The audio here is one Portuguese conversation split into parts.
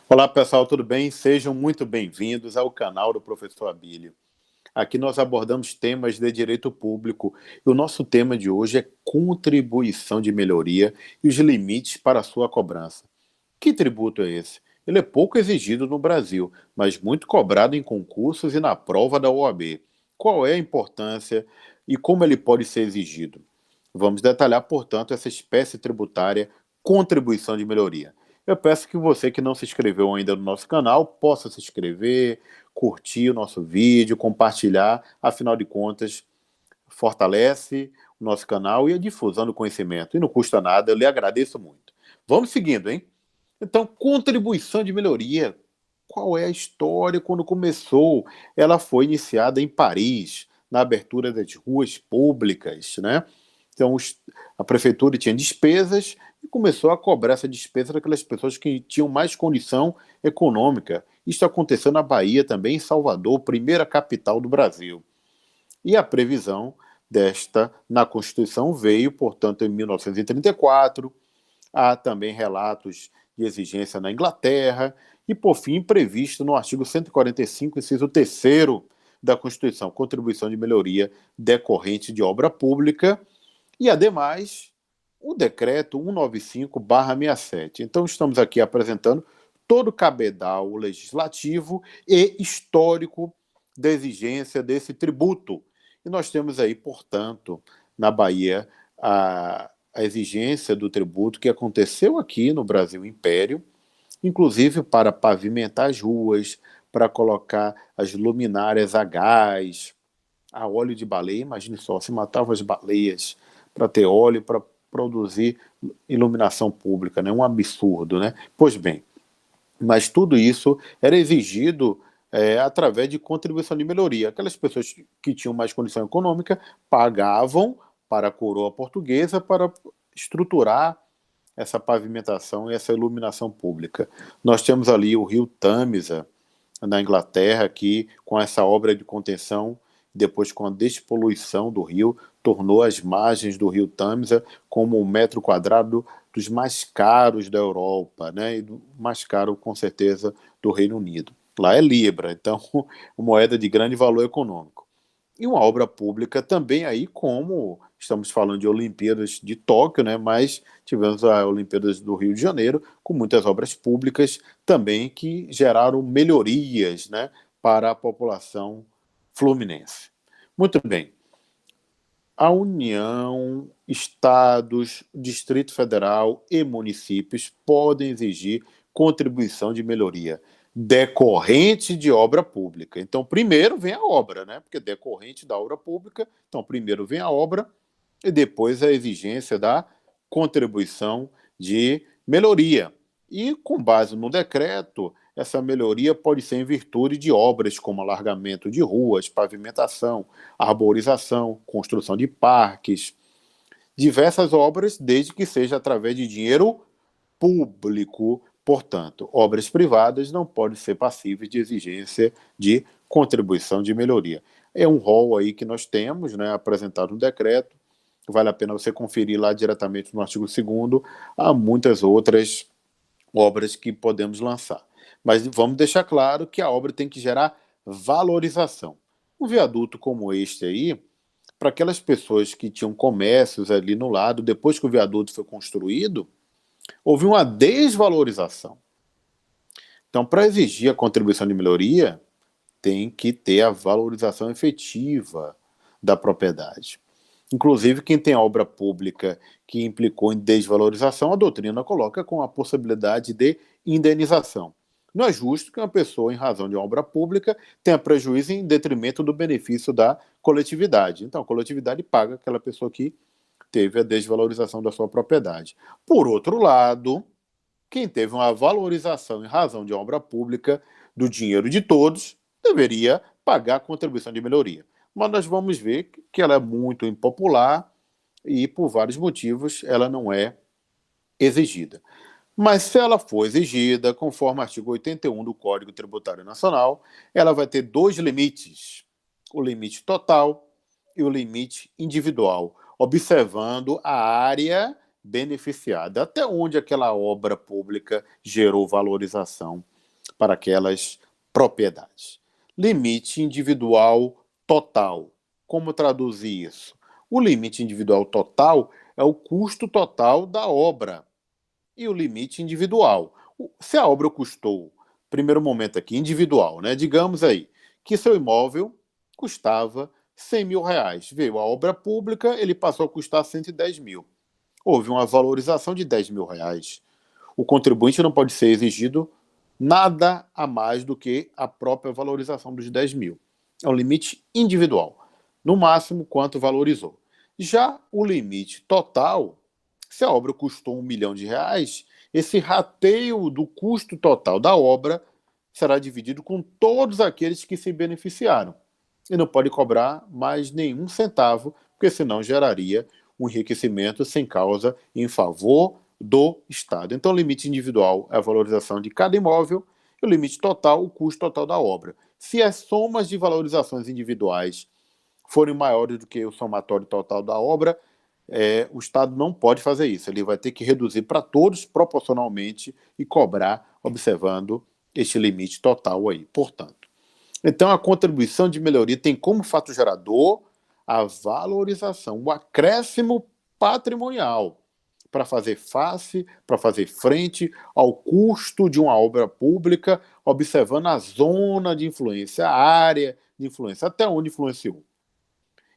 Olá pessoal, tudo bem? Sejam muito bem-vindos ao canal do Professor Abílio. Aqui nós abordamos temas de direito público e o nosso tema de hoje é contribuição de melhoria e os limites para a sua cobrança. Que tributo é esse? Ele é pouco exigido no Brasil, mas muito cobrado em concursos e na prova da OAB. Qual é a importância e como ele pode ser exigido? Vamos detalhar, portanto, essa espécie tributária contribuição de melhoria. Eu peço que você que não se inscreveu ainda no nosso canal possa se inscrever, curtir o nosso vídeo, compartilhar, afinal de contas, fortalece o nosso canal e a difusão do conhecimento. E não custa nada, eu lhe agradeço muito. Vamos seguindo, hein? Então, contribuição de melhoria. Qual é a história quando começou? Ela foi iniciada em Paris, na abertura das ruas públicas, né? Então, a prefeitura tinha despesas e começou a cobrar essa despesa daquelas pessoas que tinham mais condição econômica. Isso aconteceu na Bahia também, em Salvador, primeira capital do Brasil. E a previsão desta na Constituição veio, portanto, em 1934. Há também relatos de exigência na Inglaterra e, por fim, previsto no artigo 145, inciso 3º da Constituição, contribuição de melhoria decorrente de obra pública e, ademais, o decreto 195/67. Então, estamos aqui apresentando todo o cabedal legislativo e histórico da exigência desse tributo. E nós temos aí, portanto, na Bahia, a exigência do tributo que aconteceu aqui no Brasil Império, inclusive para pavimentar as ruas, para colocar as luminárias a gás, a óleo de baleia. Imagine só, se matava as baleias para ter óleo para produzir iluminação pública, né? Um absurdo, né? Pois bem, mas tudo isso era exigido através de contribuição de melhoria. Aquelas pessoas que tinham mais condição econômica pagavam para a coroa portuguesa para estruturar essa pavimentação e essa iluminação pública. Nós temos ali o rio Tâmisa, na Inglaterra, que com essa obra de contenção, depois com a despoluição do rio, tornou as margens do rio Tâmisa como um metro quadrado dos mais caros da Europa, né? E do mais caro, com certeza, do Reino Unido. Lá é Libra, então, moeda de grande valor econômico. E uma obra pública também aí, como estamos falando de Olimpíadas de Tóquio, né? Mas tivemos a Olimpíadas do Rio de Janeiro, com muitas obras públicas também que geraram melhorias, né, para a população fluminense. Muito bem. A União, estados, Distrito Federal e municípios podem exigir contribuição de melhoria decorrente de obra pública. Então, primeiro vem a obra, né? Porque decorrente da obra pública, então primeiro vem a obra e depois a exigência da contribuição de melhoria. E com base no decreto, essa melhoria pode ser em virtude de obras como alargamento de ruas, pavimentação, arborização, construção de parques, diversas obras, desde que seja através de dinheiro público. Portanto, obras privadas não podem ser passíveis de exigência de contribuição de melhoria. É um rol aí que nós temos, né, apresentado no decreto. Vale a pena você conferir lá diretamente no artigo 2º. Há muitas outras obras que podemos lançar. Mas vamos deixar claro que a obra tem que gerar valorização. Um viaduto como este aí, para aquelas pessoas que tinham comércios ali no lado, depois que o viaduto foi construído, houve uma desvalorização. Então, para exigir a contribuição de melhoria, tem que ter a valorização efetiva da propriedade. Inclusive, quem tem obra pública que implicou em desvalorização, a doutrina coloca com a possibilidade de indenização. Não é justo que uma pessoa, em razão de uma obra pública, tenha prejuízo em detrimento do benefício da coletividade. Então, a coletividade paga aquela pessoa que teve a desvalorização da sua propriedade. Por outro lado, quem teve uma valorização em razão de obra pública do dinheiro de todos, deveria pagar a contribuição de melhoria. Mas nós vamos ver que ela é muito impopular e, por vários motivos, ela não é exigida. Mas se ela for exigida, conforme o artigo 81 do Código Tributário Nacional, ela vai ter dois limites: o limite total e o limite individual, observando a área beneficiada, até onde aquela obra pública gerou valorização para aquelas propriedades. Limite individual total. Como traduzir isso? O limite individual total é o custo total da obra. E o limite individual. Se a obra custou, primeiro momento aqui, individual, né? Digamos aí que seu imóvel custava 100 mil reais. Veio a obra pública, ele passou a custar 110 mil. Houve uma valorização de 10 mil reais. O contribuinte não pode ser exigido nada a mais do que a própria valorização dos 10 mil. É um limite individual. No máximo, quanto valorizou. Já o limite total, se a obra custou 1 milhão de reais, esse rateio do custo total da obra será dividido com todos aqueles que se beneficiaram. E não pode cobrar mais nenhum centavo, porque senão geraria um enriquecimento sem causa em favor do Estado. Então, o limite individual é a valorização de cada imóvel e o limite total, o custo total da obra. Se as somas de valorizações individuais forem maiores do que o somatório total da obra, o Estado não pode fazer isso. Ele vai ter que reduzir para todos proporcionalmente e cobrar observando este limite total aí. Portanto, então a contribuição de melhoria tem como fato gerador a valorização, o acréscimo patrimonial para fazer face, para fazer frente ao custo de uma obra pública, observando a zona de influência, a área de influência, até onde influenciou.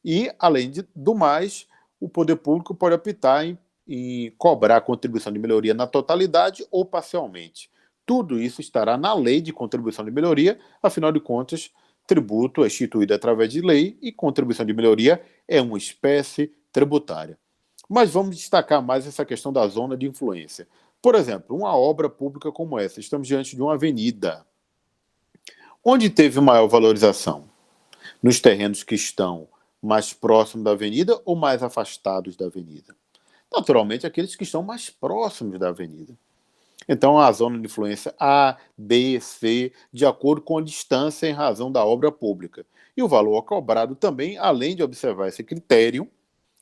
E, além do mais, o poder público pode optar em cobrar a contribuição de melhoria na totalidade ou parcialmente. Tudo isso estará na lei de contribuição de melhoria, afinal de contas, tributo é instituído através de lei e contribuição de melhoria é uma espécie tributária. Mas vamos destacar mais essa questão da zona de influência. Por exemplo, uma obra pública como essa, estamos diante de uma avenida. Onde teve maior valorização? Nos terrenos que estão mais próximos da avenida ou mais afastados da avenida? Naturalmente, aqueles que estão mais próximos da avenida. Então, a zona de influência A, B, C, de acordo com a distância em razão da obra pública. E o valor cobrado também, além de observar esse critério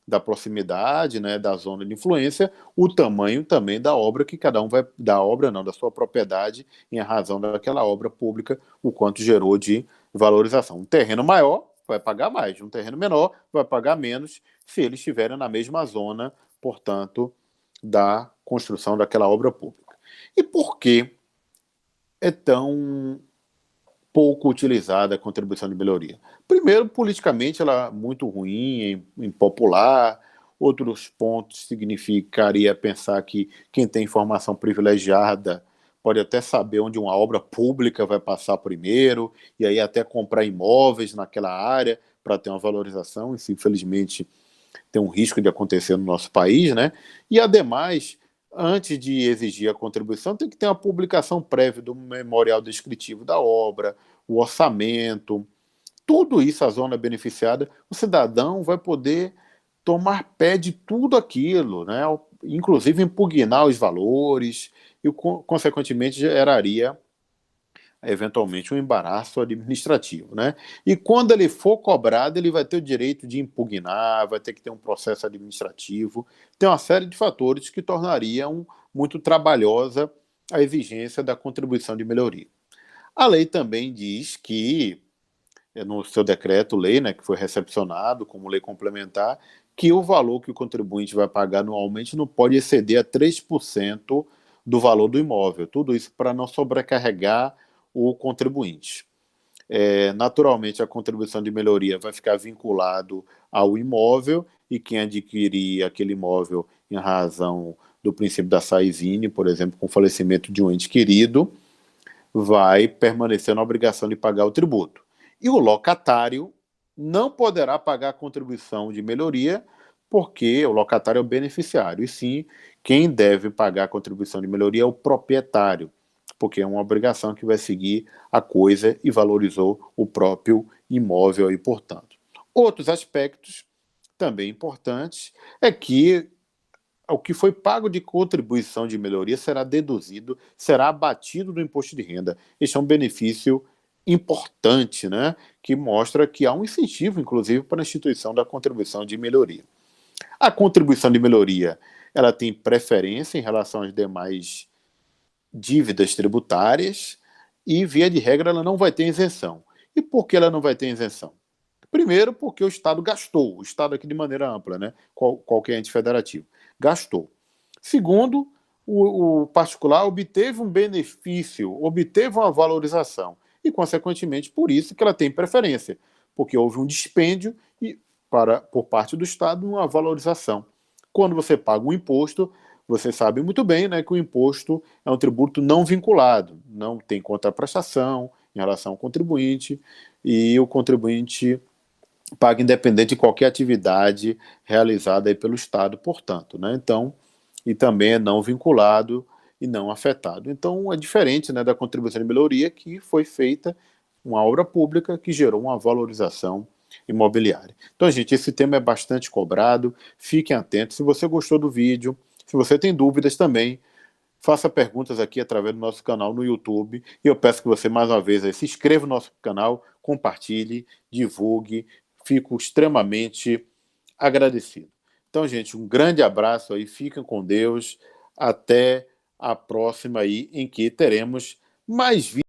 da proximidade, né, da zona de influência, o tamanho também da obra que cada um vai, da obra não, da sua propriedade, em razão daquela obra pública, o quanto gerou de valorização. Um terreno maior vai pagar mais, um terreno menor vai pagar menos, se eles estiverem na mesma zona, portanto, da construção daquela obra pública. E por que é tão pouco utilizada a contribuição de melhoria? Primeiro, politicamente, ela é muito ruim, impopular. Outros pontos significaria pensar que quem tem informação privilegiada pode até saber onde uma obra pública vai passar primeiro, e aí até comprar imóveis naquela área para ter uma valorização. Isso, infelizmente, tem um risco de acontecer no nosso país, né? E, ademais, antes de exigir a contribuição, tem que ter uma publicação prévia do memorial descritivo da obra, o orçamento, tudo isso, a zona beneficiada, o cidadão vai poder tomar pé de tudo aquilo, né? Inclusive impugnar os valores e, consequentemente, geraria eventualmente um embaraço administrativo, né? E quando ele for cobrado, ele vai ter o direito de impugnar, vai ter que ter um processo administrativo, tem uma série de fatores que tornariam muito trabalhosa a exigência da contribuição de melhoria. A lei também diz que, no seu decreto-lei, né, que foi recepcionado como lei complementar, que o valor que o contribuinte vai pagar anualmente não pode exceder a 3% do valor do imóvel. Tudo isso para não sobrecarregar o contribuinte. Naturalmente, a contribuição de melhoria vai ficar vinculado ao imóvel e quem adquirir aquele imóvel em razão do princípio da SAISINE, por exemplo, com o falecimento de um ente querido, vai permanecer na obrigação de pagar o tributo. E o locatário não poderá pagar a contribuição de melhoria porque o locatário é o beneficiário, e sim, quem deve pagar a contribuição de melhoria é o proprietário, porque é uma obrigação que vai seguir a coisa e valorizou o próprio imóvel aí, portanto. Outros aspectos também importantes é que o que foi pago de contribuição de melhoria será deduzido, será abatido do imposto de renda. Este é um benefício importante, né, que mostra que há um incentivo, inclusive, para a instituição da contribuição de melhoria. A contribuição de melhoria, ela tem preferência em relação às demais dívidas tributárias e, via de regra, ela não vai ter isenção. E por que ela não vai ter isenção? Primeiro, porque o Estado gastou, o Estado aqui de maneira ampla, né? Qualquer ente federativo, gastou. Segundo, o particular obteve um benefício, obteve uma valorização, e, consequentemente, por isso que ela tem preferência, porque houve um dispêndio e, por parte do Estado, uma valorização. Quando você paga um imposto, você sabe muito bem, né, que o imposto é um tributo não vinculado, não tem contraprestação em relação ao contribuinte, e o contribuinte paga independente de qualquer atividade realizada aí pelo Estado, portanto, né? Então, e também é não vinculado e não afetado. Então, é diferente, né, da contribuição de melhoria, que foi feita uma obra pública que gerou uma valorização imobiliária. Então, gente, esse tema é bastante cobrado, fiquem atentos. Se você gostou do vídeo, se você tem dúvidas também, faça perguntas aqui através do nosso canal no YouTube. E eu peço que você, mais uma vez, aí, se inscreva no nosso canal, compartilhe, divulgue. Fico extremamente agradecido. Então, gente, um grande abraço aí, fiquem com Deus. Até a próxima aí, em que teremos mais vídeos.